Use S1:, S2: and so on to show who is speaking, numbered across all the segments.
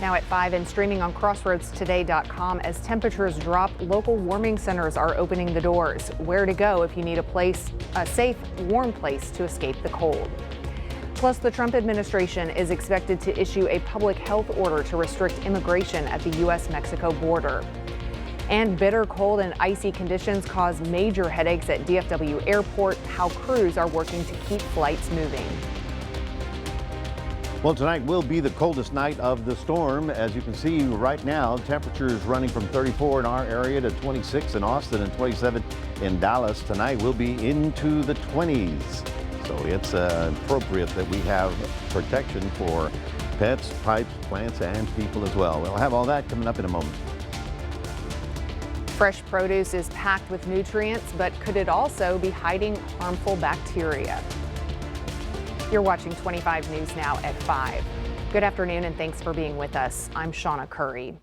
S1: Now at 5 and streaming on crossroadstoday.com. As temperatures drop, local warming centers are opening the doors. Where to go if you need a safe, warm place to escape the cold. Plus, the Trump administration is expected to issue a public health order to restrict immigration at the U.S.-Mexico border. And bitter cold and icy conditions cause major headaches at DFW Airport. How crews are working to keep flights moving.
S2: Well, tonight will be the coldest night of the storm. As you can see right now, temperatures running from 34 in our area to 26 in Austin and 27 in Dallas. Tonight will be into the 20s. So it's appropriate that we have protection for pets, pipes, plants, and people as well. We'll have all that coming up in a moment.
S1: Fresh produce is packed with nutrients, but could it also be hiding harmful bacteria? You're watching 25 News Now at 5. Good afternoon and thanks for being with us. I'm Shawna Currie.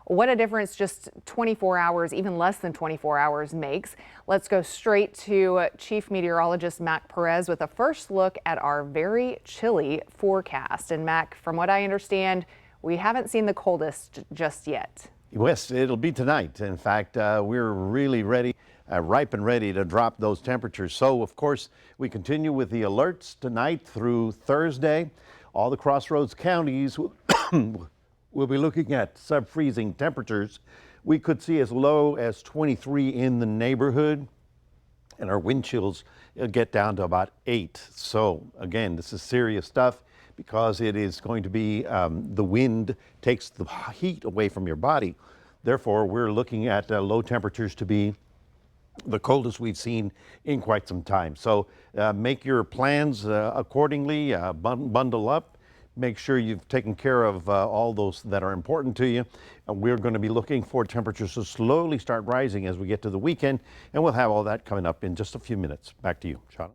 S1: What a difference just 24 hours, even less than 24 hours makes. Let's go straight to Chief Meteorologist Mac Perez with a first look at our very chilly forecast. And Mac, from what I understand, we haven't seen the coldest just yet.
S2: Yes, it'll be tonight. In fact, we're really ready. Ripe and ready to drop those temperatures. So, of course, we continue with the alerts tonight through Thursday. All the Crossroads counties will be looking at sub-freezing temperatures. We could see as low as 23 in the neighborhood, and our wind chills get down to about 8. So, again, this is serious stuff because it is going to be the wind takes the heat away from your body. Therefore, we're looking at low temperatures to be the coldest we've seen in quite some time. So make your plans accordingly, bundle up, make sure you've taken care of all those that are important to you. We're going to be looking for temperatures to slowly start rising as we get to the weekend, and we'll have all that coming up in just a few minutes. Back to you, Shawna.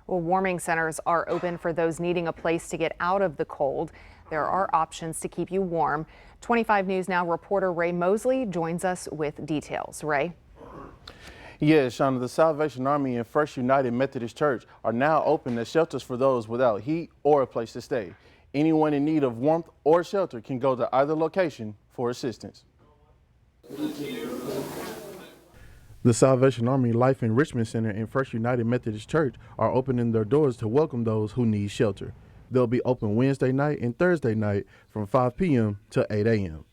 S1: Well, warming centers are open for those needing a place to get out of the cold. There are options to keep you warm. 25 News Now reporter Ray Mosley joins us with details. Ray?
S3: Yes, Shawna, the Salvation Army and First United Methodist Church are now open as shelters for those without heat or a place to stay. Anyone in need of warmth or shelter can go to either location for assistance. The Salvation Army Life Enrichment Center and First United Methodist Church are opening their doors to welcome those who need shelter. They'll be open Wednesday night and Thursday night from 5 p.m. to 8 a.m.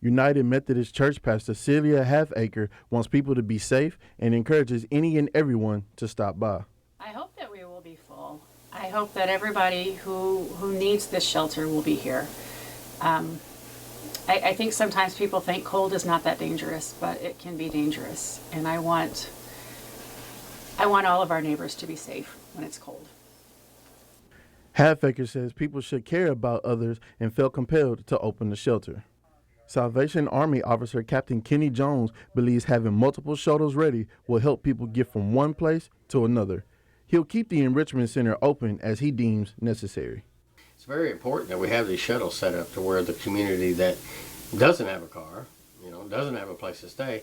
S3: United Methodist Church Pastor Celia Halfacre wants people to be safe and encourages any and everyone to stop by.
S4: I hope that we will be full. I hope that everybody who needs this shelter will be here. I think sometimes people think cold is not that dangerous, but it can be dangerous. And I want all of our neighbors to be safe when it's cold.
S3: Halfacre says people should care about others and felt compelled to open the shelter. Salvation Army officer Captain Kenny Jones believes having multiple shuttles ready will help people get from one place to another. He'll keep the enrichment center open as he deems necessary.
S5: It's very important that we have these shuttles set up to where the community that doesn't have a car, doesn't have a place to stay,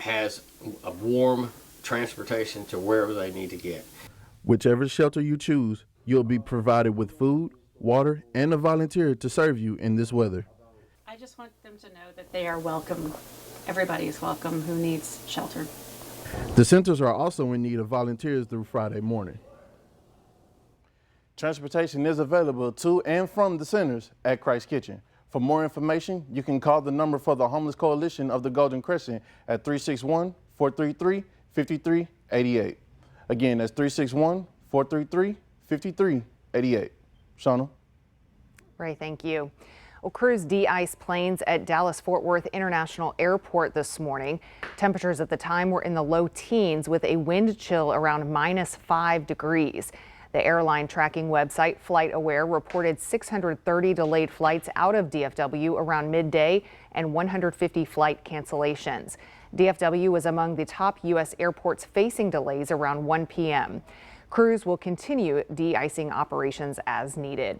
S5: has a warm transportation to wherever they need to get.
S3: Whichever shelter you choose, you'll be provided with food, water, and a volunteer to serve you in this weather.
S4: I just want them to know that they are welcome. Everybody is welcome who needs shelter.
S3: The centers are also in need of volunteers through Friday morning. Transportation is available to and from the centers at Christ Kitchen. For more information, you can call the number for the Homeless Coalition of the Golden Crescent at 361-433-5388. Again, that's 361-433-5388. Shawna?
S1: Ray, thank you. Well, crews de-iced planes at Dallas-Fort Worth International Airport this morning. Temperatures at the time were in the low teens with a wind chill around -5 degrees. The airline tracking website FlightAware reported 630 delayed flights out of DFW around midday and 150 flight cancellations. DFW was among the top U.S. airports facing delays around 1 p.m. Crews will continue de-icing operations as needed.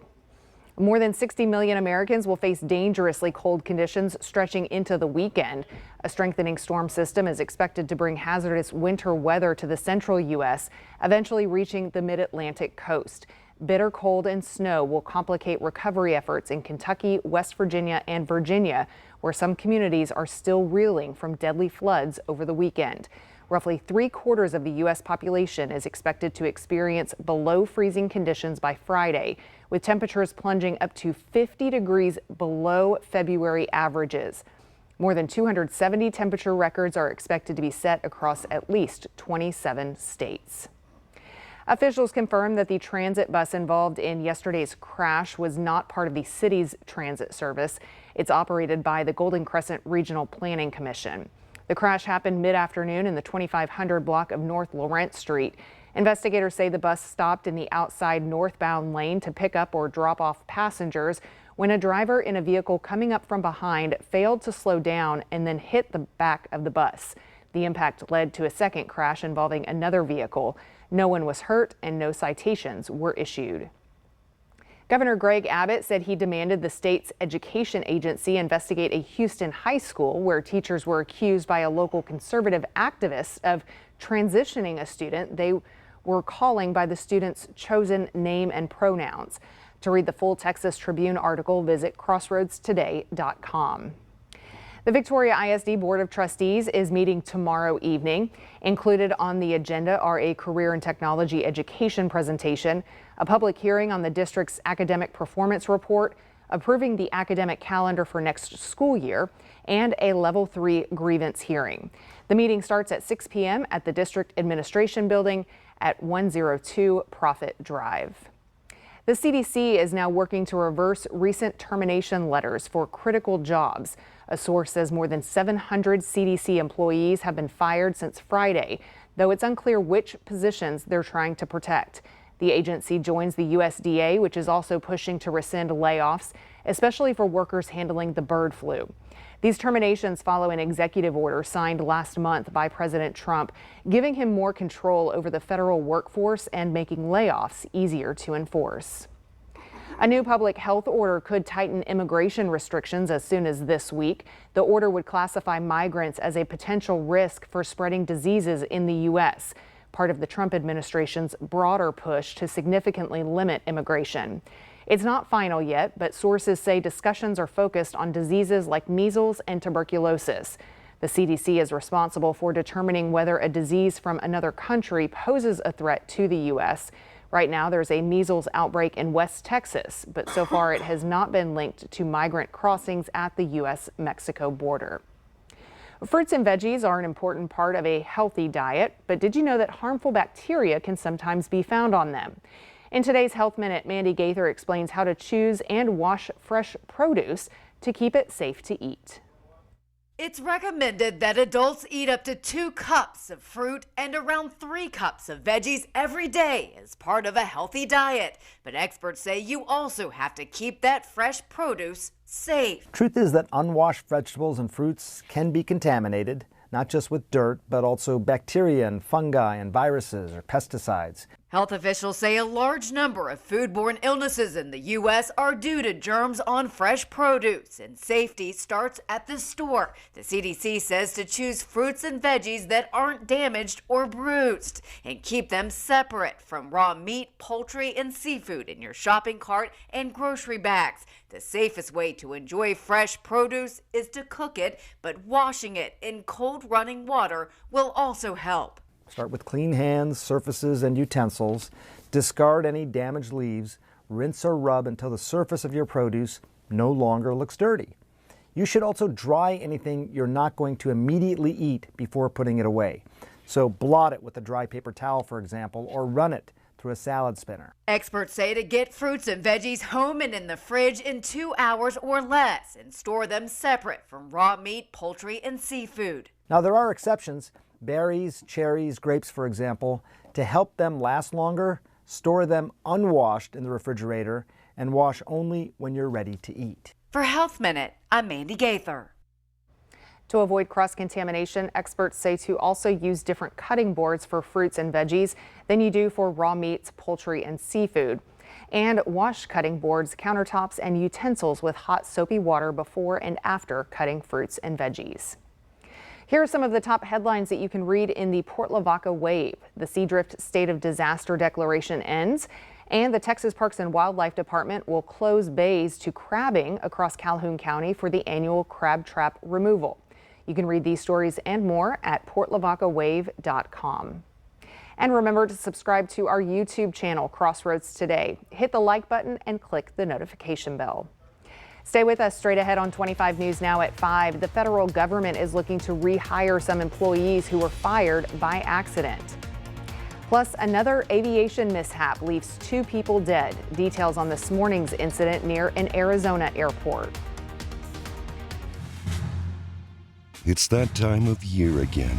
S1: More than 60 million Americans will face dangerously cold conditions stretching into the weekend. A strengthening storm system is expected to bring hazardous winter weather to the central U.S., eventually reaching the mid-Atlantic coast. Bitter cold and snow will complicate recovery efforts in Kentucky, West Virginia, and Virginia, where some communities are still reeling from deadly floods over the weekend. Roughly 3/4 of the U.S. population is expected to experience below freezing conditions by Friday, with temperatures plunging up to 50 degrees below February averages. More than 270 temperature records are expected to be set across at least 27 states. Officials confirmed that the transit bus involved in yesterday's crash was not part of the city's transit service. It's operated by the Golden Crescent Regional Planning Commission. The crash happened mid-afternoon in the 2500 block of North Laurent Street. Investigators say the bus stopped in the outside northbound lane to pick up or drop off passengers when a driver in a vehicle coming up from behind failed to slow down and then hit the back of the bus. The impact led to a second crash involving another vehicle. No one was hurt and no citations were issued. Governor Greg Abbott said he demanded the state's education agency investigate a Houston high school where teachers were accused by a local conservative activist of transitioning a student they were calling by the student's chosen name and pronouns. To read the full Texas Tribune article, visit crossroadstoday.com. The Victoria ISD Board of Trustees is meeting tomorrow evening. Included on the agenda are a career and technology education presentation, a public hearing on the district's academic performance report, approving the academic calendar for next school year, and a Level 3 grievance hearing. The meeting starts at 6 p.m. at the District Administration Building at 102 Profit Drive. The CDC is now working to reverse recent termination letters for critical jobs. A source says more than 700 CDC employees have been fired since Friday, though it's unclear which positions they're trying to protect. The agency joins the USDA, which is also pushing to rescind layoffs, especially for workers handling the bird flu. These terminations follow an executive order signed last month by President Trump, giving him more control over the federal workforce and making layoffs easier to enforce. A new public health order could tighten immigration restrictions as soon as this week. The order would classify migrants as a potential risk for spreading diseases in the U.S., part of the Trump administration's broader push to significantly limit immigration. It's not final yet, but sources say discussions are focused on diseases like measles and tuberculosis. The CDC is responsible for determining whether a disease from another country poses a threat to the U.S. Right now, there's a measles outbreak in West Texas, but so far it has not been linked to migrant crossings at the U.S.-Mexico border. Fruits and veggies are an important part of a healthy diet, but did you know that harmful bacteria can sometimes be found on them? In today's Health Minute, Mandy Gaither explains how to choose and wash fresh produce to keep it safe to eat.
S6: It's recommended that adults eat up to 2 cups of fruit and around 3 cups of veggies every day as part of a healthy diet. But experts say you also have to keep that fresh produce safe.
S7: Truth is that unwashed vegetables and fruits can be contaminated, not just with dirt, but also bacteria and fungi and viruses or pesticides.
S6: Health officials say a large number of foodborne illnesses in the U.S. are due to germs on fresh produce, and safety starts at the store. The CDC says to choose fruits and veggies that aren't damaged or bruised, and keep them separate from raw meat, poultry, and seafood in your shopping cart and grocery bags. The safest way to enjoy fresh produce is to cook it, but washing it in cold running water will also help.
S7: Start with clean hands, surfaces, and utensils. Discard any damaged leaves. Rinse or rub until the surface of your produce no longer looks dirty. You should also dry anything you're not going to immediately eat before putting it away. So blot it with a dry paper towel, for example, or run it through a salad spinner.
S6: Experts say to get fruits and veggies home and in the fridge in 2 hours or less, and store them separate from raw meat, poultry, and seafood.
S7: Now, there are exceptions. Berries, cherries, grapes, for example. To help them last longer, store them unwashed in the refrigerator and wash only when you're ready to eat.
S6: For Health Minute, I'm Mandy Gaither.
S1: To avoid cross-contamination, experts say to also use different cutting boards for fruits and veggies than you do for raw meats, poultry, and seafood. And wash cutting boards, countertops, and utensils with hot soapy water before and after cutting fruits and veggies. Here are some of the top headlines that you can read in the Port Lavaca wave. The Seadrift state of disaster declaration ends, And the Texas Parks and Wildlife Department will close bays to crabbing across Calhoun County for the annual crab trap removal. You can read these stories and more at portlavacawave.com. And remember to subscribe to our YouTube channel, Crossroads Today. Hit the like button and click the notification bell. Stay with us. Straight ahead on 25 News Now at 5. The federal government is looking to rehire some employees who were fired by accident. Plus, another aviation mishap leaves 2 people dead. Details on this morning's incident near an Arizona airport.
S8: It's that time of year again.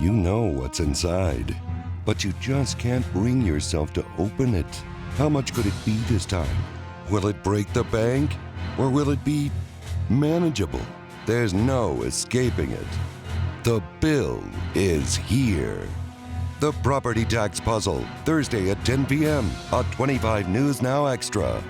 S8: You know what's inside, but you just can't bring yourself to open it. How much could it be this time? Will it break the bank? Or will it be manageable? There's no escaping it. The bill is here. The Property Tax Puzzle, Thursday at 10 p.m. on 25 News Now Extra.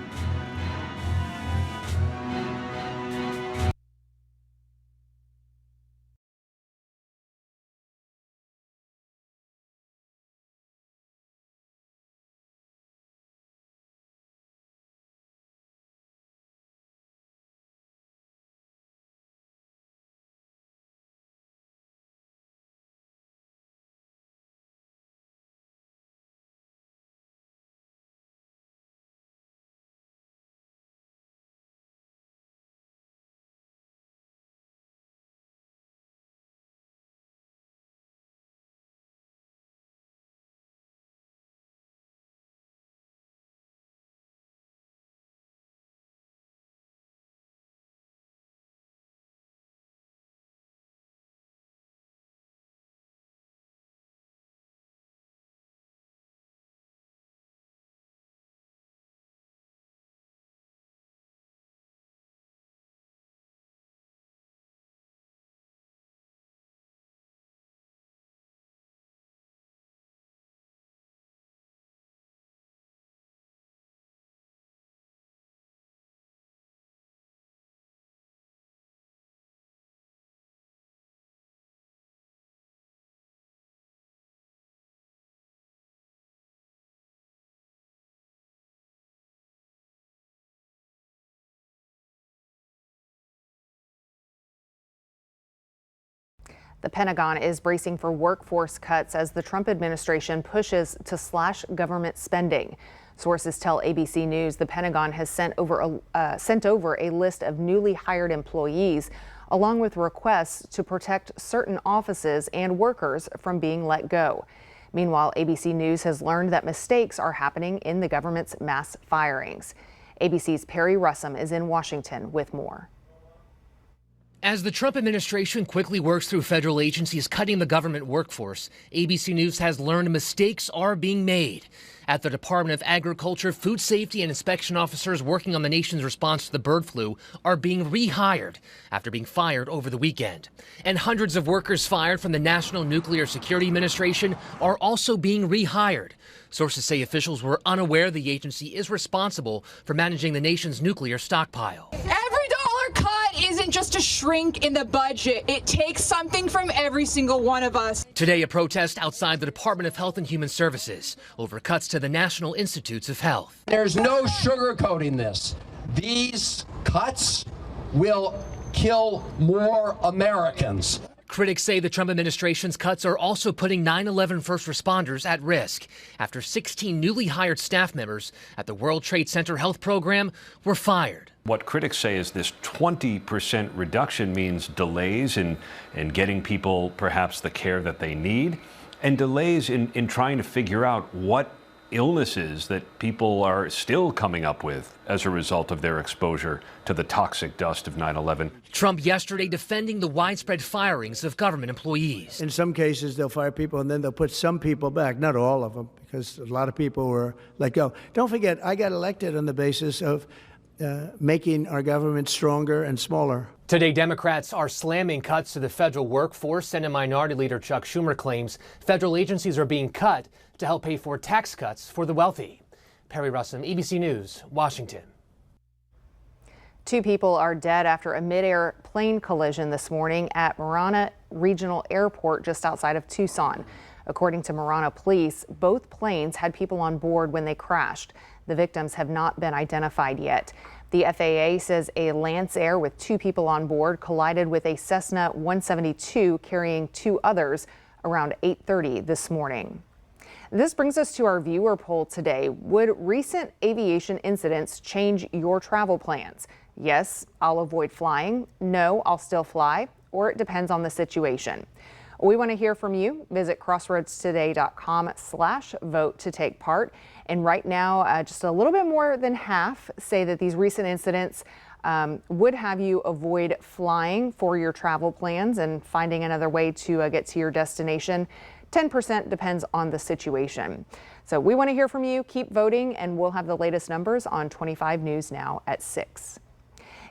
S1: The Pentagon is bracing for workforce cuts as the Trump administration pushes to slash government spending. Sources tell ABC News the Pentagon has sent over a list of newly hired employees, along with requests to protect certain offices and workers from being let go. Meanwhile, ABC News has learned that mistakes are happening in the government's mass firings. ABC's Perry Russum is in Washington with more.
S9: As the Trump administration quickly works through federal agencies cutting the government workforce, ABC News has learned mistakes are being made. At the Department of Agriculture, food safety and inspection officers working on the nation's response to the bird flu are being rehired after being fired over the weekend. And hundreds of workers fired from the National Nuclear Security Administration are also being rehired. Sources say officials were unaware the agency is responsible for managing the nation's nuclear stockpile.
S10: Isn't just a shrink in the budget. It takes something from every single one of us.
S9: Today, a protest outside the Department of Health and Human Services over cuts to the National Institutes of Health.
S11: There's no sugarcoating this. These cuts will kill more Americans.
S9: Critics say the Trump administration's cuts are also putting 9/11 first responders at risk after 16 newly hired staff members at the World Trade Center Health Program were fired.
S12: What critics say is this 20% reduction means delays in getting people perhaps the care that they need, and delays in trying to figure out what illnesses that people are still coming up with as a result of their exposure to the toxic dust of 9/11.
S9: Trump yesterday defending the widespread firings of government employees.
S13: In some cases, they'll fire people and then they'll put some people back, not all of them, because a lot of people were let go. Don't forget, I got elected on the basis of making our government stronger and smaller.
S9: Today, Democrats are slamming cuts to the federal workforce. Senate Minority Leader Chuck Schumer claims federal agencies are being cut to help pay for tax cuts for the wealthy. Perry Russum, ABC News, Washington.
S1: 2 people are dead after a mid-air plane collision this morning at Marana Regional Airport just outside of Tucson. According to Marana police, both planes had people on board when they crashed. The victims have not been identified yet. The FAA says a Lancer with 2 people on board collided with a Cessna 172 carrying 2 others around 8:30 this morning. This brings us to our viewer poll today. Would recent aviation incidents change your travel plans? Yes, I'll avoid flying. No, I'll still fly. Or it depends on the situation. We want to hear from you. Visit crossroadstoday.com/vote to take part. And right now, just a little bit more than half say that these recent incidents would have you avoid flying for your travel plans and finding another way to get to your destination. 10% depends on the situation. So we want to hear from you. Keep voting, and we'll have the latest numbers on 25 News Now at 6.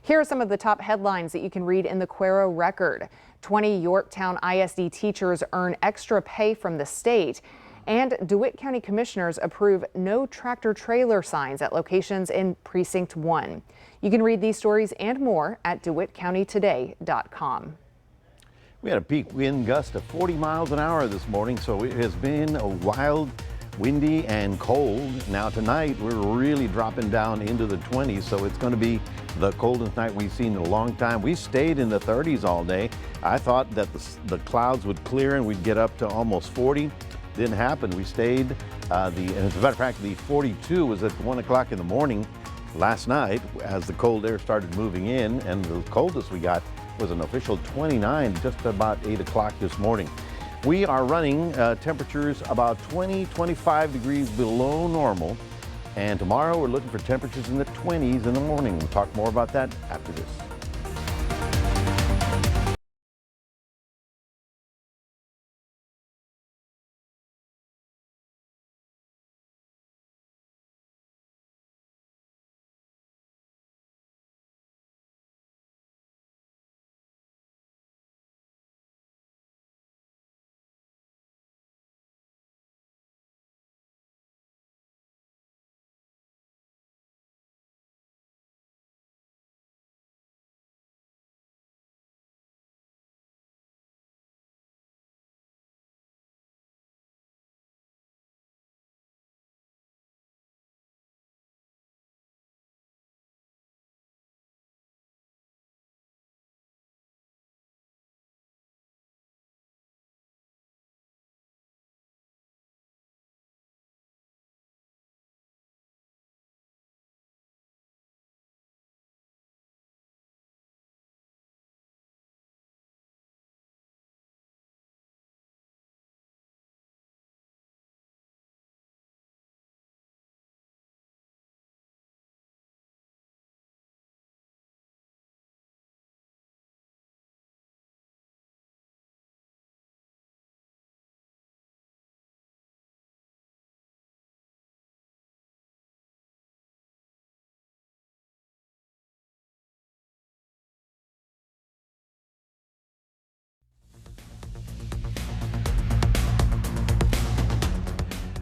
S1: Here are some of the top headlines that you can read in the Cuero Record. 20 Yorktown ISD teachers earn extra pay from the state. And DeWitt County commissioners approve no tractor trailer signs at locations in Precinct 1. You can read these stories and more at DeWittCountyToday.com.
S2: We had a peak wind gust of 40 miles an hour this morning, so it has been a wild, windy and cold. Now tonight we're really dropping down into the 20s, so it's going to be the coldest night we've seen in a long time. We stayed in the 30s all day. I thought that the clouds would clear and we'd get up to almost 40. Didn't happen. We stayed. And as a matter of fact, the 42 was at 1 o'clock in the morning last night as the cold air started moving in, and the coldest we got was an official 29 just about 8 o'clock this morning. We are running temperatures about 25 degrees below normal. And tomorrow we're looking for temperatures in the 20s in the morning. We'll talk more about that after this.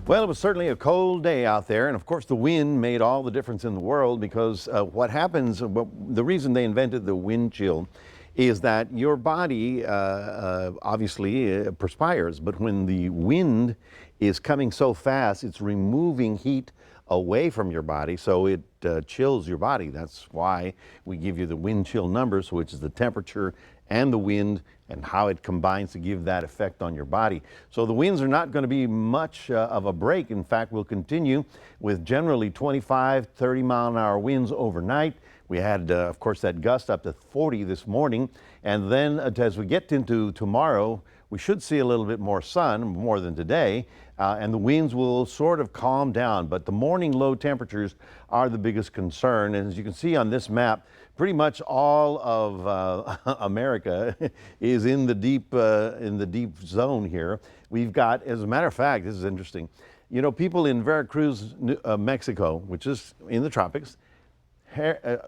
S2: Well, it was certainly a cold day out there, and of course the wind made all the difference in the world, because what happens, the reason they invented the wind chill is that your body obviously perspires, but when the wind is coming so fast, it's removing heat away from your body, so it chills your body. That's why we give you the wind chill numbers, which is the temperature and the wind and how it combines to give that effect on your body. So the winds are not going to be much of a break. In fact, we'll continue with generally 25, 30 mile an hour winds overnight. We had, of course, that gust up to 40 this morning. And then as we get into tomorrow, we should see a little bit more sun, more than today, and the winds will sort of calm down. But the morning low temperatures are the biggest concern. And as you can see on this map, pretty much all of America is in the deep zone here. We've got, as a matter of fact, this is interesting. You know, people in Veracruz, Mexico, which is in the tropics,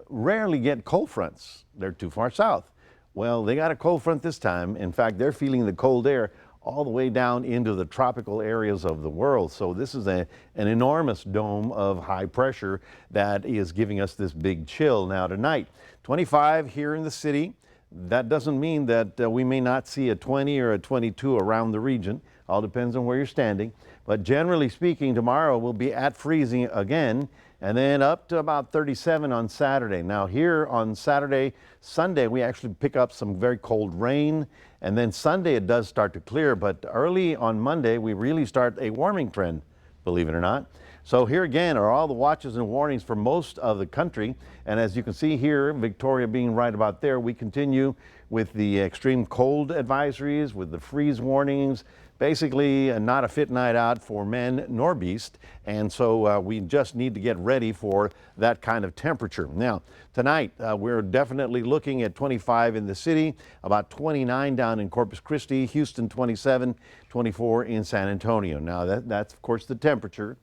S2: rarely get cold fronts. They're too far south. Well, they got a cold front this time. In fact, they're feeling the cold air all the way down into the tropical areas of the world. So this is an enormous dome of high pressure that is giving us this big chill. Now tonight, 25 here in the city. That doesn't mean that we may not see a 20 or a 22 around the region. All depends on where you're standing. But generally speaking, tomorrow will be at freezing again, and then up to about 37 on Saturday. Now here on Saturday, Sunday, we actually pick up some very cold rain, and then Sunday it does start to clear, but early on Monday we really start a warming trend, believe it or not. So here again are all the watches and warnings for most of the country, and as you can see here, Victoria being right about there, we continue with the extreme cold advisories, with the freeze warnings. Basically not a fit night out for men nor beast, and so we just need to get ready for that kind of temperature. Now tonight we're definitely looking at 25 in the city, about 29 down in Corpus Christi, Houston 27, 24 in San Antonio. Now that's of course the temperature.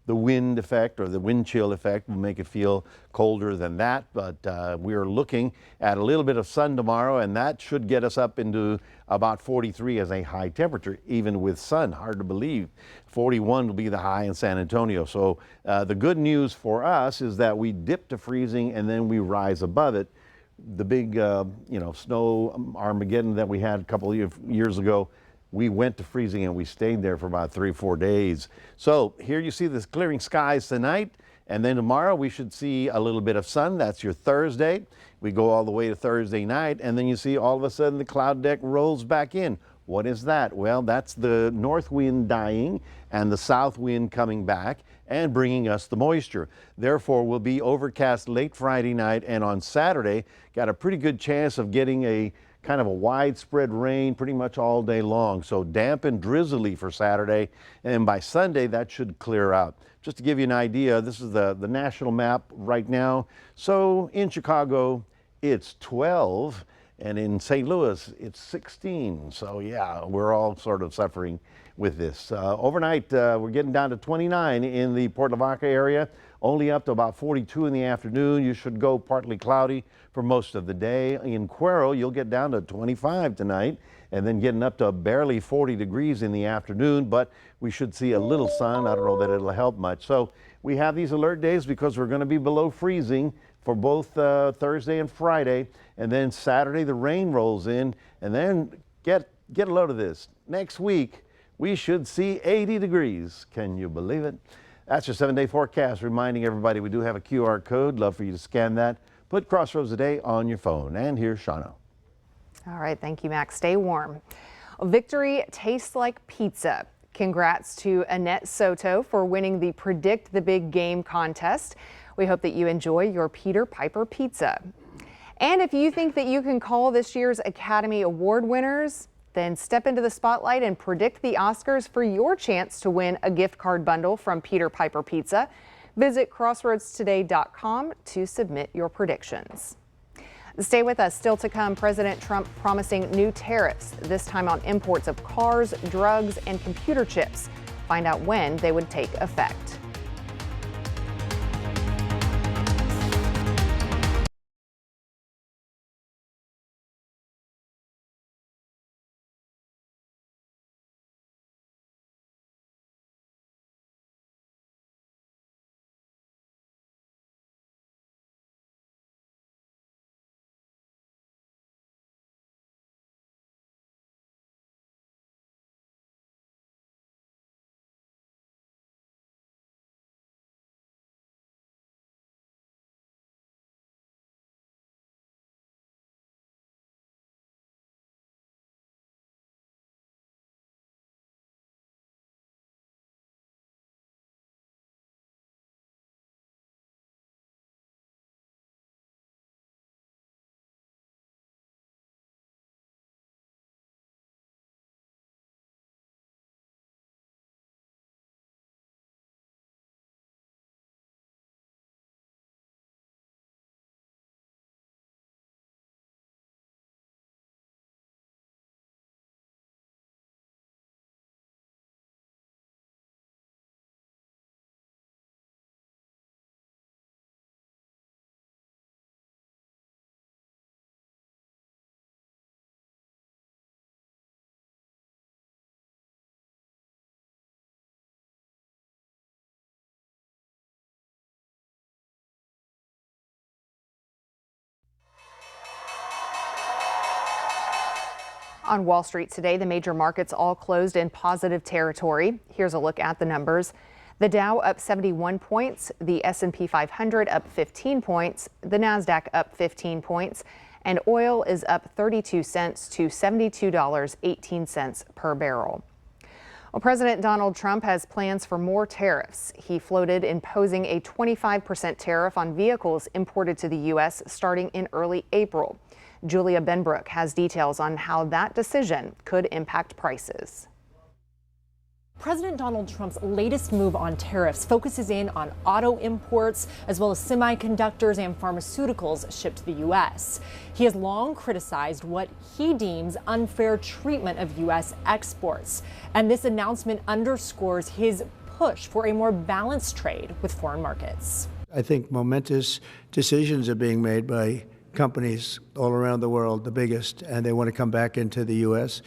S2: The wind effect or the wind chill effect will make it feel colder than that, but we're looking at a little bit of sun tomorrow, and that should get us up into about 43 as a high temperature, even with sun. Hard to believe. 41 will be the high in San Antonio. So the good news for us is that we dip to freezing and then we rise above it. The big snow Armageddon that we had a couple of years ago, we went to freezing and we stayed there for about 3 or 4 days. So here you see this clearing skies tonight, and then tomorrow we should see a little bit of sun. That's your Thursday. We go all the way to Thursday night, and then you see all of a sudden the cloud deck rolls back in. What is that? Well, that's the north wind dying and the south wind coming back and bringing us the moisture. Therefore, we'll be overcast late Friday night, and on Saturday, got a pretty good chance of getting a kind of a widespread rain pretty much all day long. So damp and drizzly for Saturday, and by Sunday that should clear out. Just to give you an idea, this is the national map right now. So in Chicago it's 12, and in St. Louis it's 16. So yeah, we're all sort of suffering with this. Overnight we're getting down to 29 in the Port Lavaca area, only up to about 42 in the afternoon. You should go partly cloudy for most of the day. In Cuero, you'll get down to 25 tonight, and then getting up to barely 40 degrees in the afternoon, but we should see a little sun. I don't know that it'll help much. So we have these alert days because we're going to be below freezing for both Thursday and Friday, and then Saturday the rain rolls in, and then get a load of this. Next week, we should see 80 degrees. Can you believe it? That's your 7-day forecast, reminding everybody we do have a QR code. Love for you to scan that. Put Crossroads Today on your phone. And here's Shawna.
S1: All right, thank you, Max. Stay warm. Victory tastes like pizza. Congrats to Annette Soto for winning the Predict the Big Game contest. We hope that you enjoy your Peter Piper pizza. And if you think that you can call this year's Academy Award winners, then step into the spotlight and predict the Oscars for your chance to win a gift card bundle from Peter Piper Pizza. Visit crossroadstoday.com to submit your predictions. Stay with us. Still to come, President Trump promising new tariffs, this time on imports of cars, drugs, and computer chips. Find out when they would take effect. On Wall Street today, the major markets all closed in positive territory. Here's a look at the numbers. The Dow up 71 points, the S&P 500 up 15 points, the Nasdaq up 15 points, and oil is up 32 cents to $72.18 per barrel. Well, President Donald Trump has plans for more tariffs. He floated imposing a 25% tariff on vehicles imported to the U.S. starting in early April. Julia Benbrook has details on how that decision could impact prices.
S14: President Donald Trump's latest move on tariffs focuses in on auto imports as well as semiconductors and pharmaceuticals shipped to the U.S. He has long criticized what he deems unfair treatment of U.S. exports. And this announcement underscores his push for a more balanced trade with foreign markets.
S13: I think momentous decisions are being made by companies all around the world, the biggest, and they want to come back into the U.S.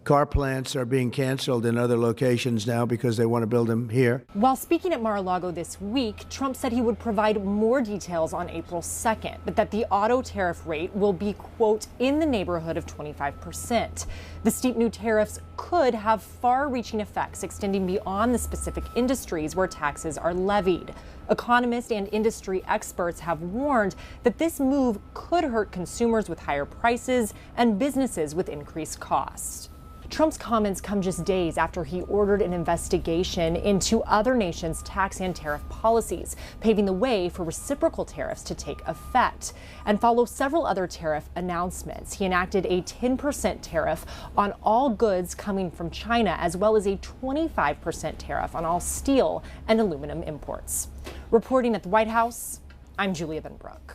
S13: Car plants are being canceled in other locations now because they want to build them here.
S14: While speaking at Mar-a-Lago this week, Trump said he would provide more details on April 2nd, but that the auto tariff rate will be, quote, in the neighborhood of 25%. The steep new tariffs could have far-reaching effects extending beyond the specific industries where taxes are levied. Economists and industry experts have warned that this move could hurt consumers with higher prices and businesses with increased costs. Trump's comments come just days after he ordered an investigation into other nations' tax and tariff policies, paving the way for reciprocal tariffs to take effect. And follow several other tariff announcements. He enacted a 10% tariff on all goods coming from China, as well as a 25% tariff on all steel and aluminum imports. Reporting at the White House, I'm Julia Benbrook.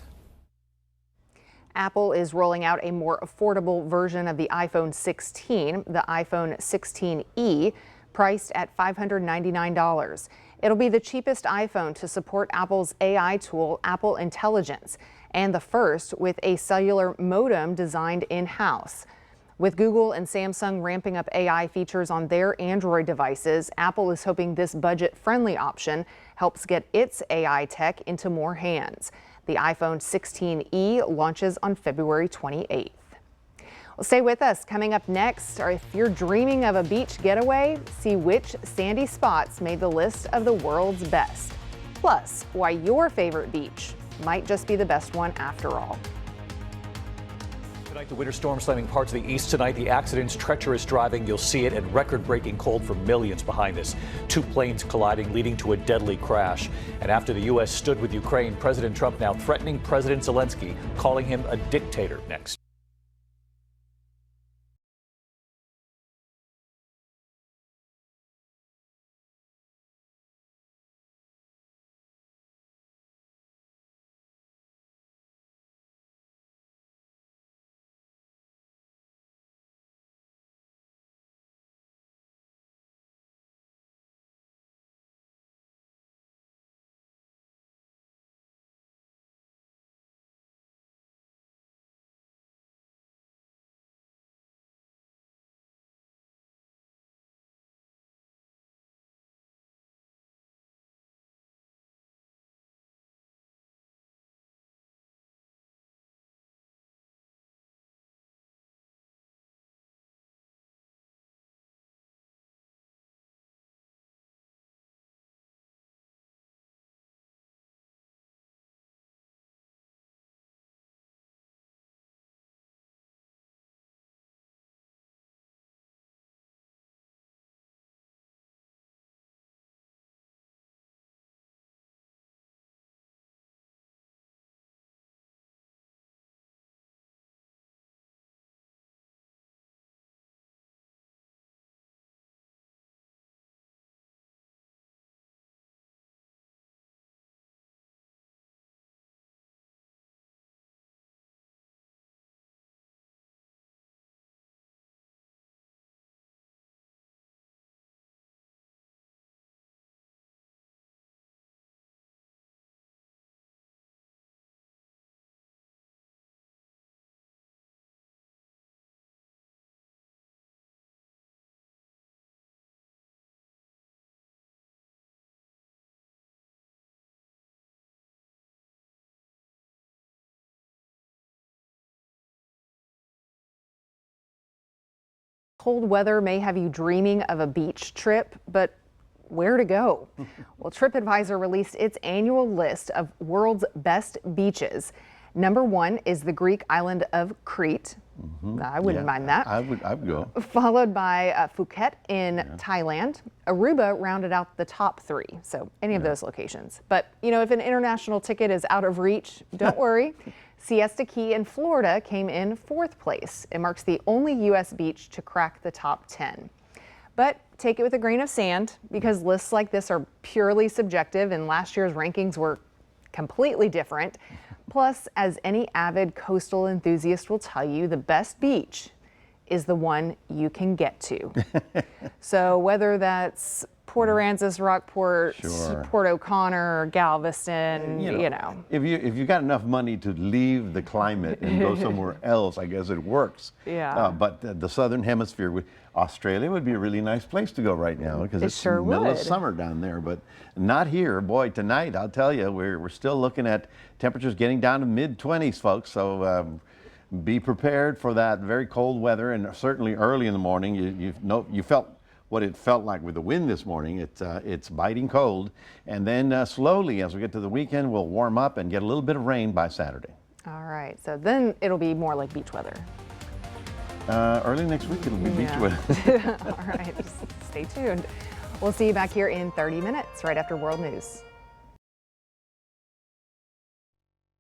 S1: Apple is rolling out a more affordable version of the iPhone 16, the iPhone 16e, priced at $599. It'll be the cheapest iPhone to support Apple's AI tool, Apple Intelligence, and the first with a cellular modem designed in-house. With Google and Samsung ramping up AI features on their Android devices, Apple is hoping this budget-friendly option helps get its AI tech into more hands. The iPhone 16e launches on February 28th. Well, stay with us. Coming up next, or if you're dreaming of a beach getaway, see which sandy spots made the list of the world's best. Plus, why your favorite beach might just be the best one after all.
S15: Tonight, the winter storm slamming parts of the east tonight. The accidents, treacherous driving, you'll see it, and record-breaking cold for millions behind us. Two planes colliding, leading to a deadly crash. And after the U.S. stood with Ukraine, President Trump now threatening President Zelensky, calling him a dictator next.
S1: Cold weather may have you dreaming of a beach trip, but where to go? Well, TripAdvisor released its annual list of world's best beaches. Number 1 is the Greek island of Crete. I wouldn't mind that.
S2: I would go.
S1: Followed by Phuket in Thailand. Aruba rounded out the top 3, so any of those locations. But, you know, if an international ticket is out of reach, don't worry. Siesta Key in Florida came in 4th place. It marks the only U.S. beach to crack the top 10. But take it with a grain of sand, because lists like this are purely subjective, and last year's rankings were completely different. Plus, as any avid coastal enthusiast will tell you, the best beach is the one you can get to. So whether that's Port Aransas, Rockport, Port O'Connor, or Galveston, you know.
S2: If you got enough money to leave the climate and go somewhere else, I guess it works.
S1: Yeah.
S2: But the southern hemisphere, Australia would be a really nice place to go right now, because it's
S1: sure
S2: the middle of
S1: would.
S2: summer down there, but not here. Boy, tonight, I'll tell you, we're still looking at temperatures getting down to mid-20s, folks. So be prepared for that very cold weather, and certainly early in the morning, you felt what it felt like with the wind this morning. It's biting cold, and then slowly as we get to the weekend, we'll warm up and get a little bit of rain by Saturday.
S1: All right, so then it'll be more like beach weather.
S2: Early next week it'll be beach weather.
S1: All right, just stay tuned. We'll see you back here in 30 minutes right after World News.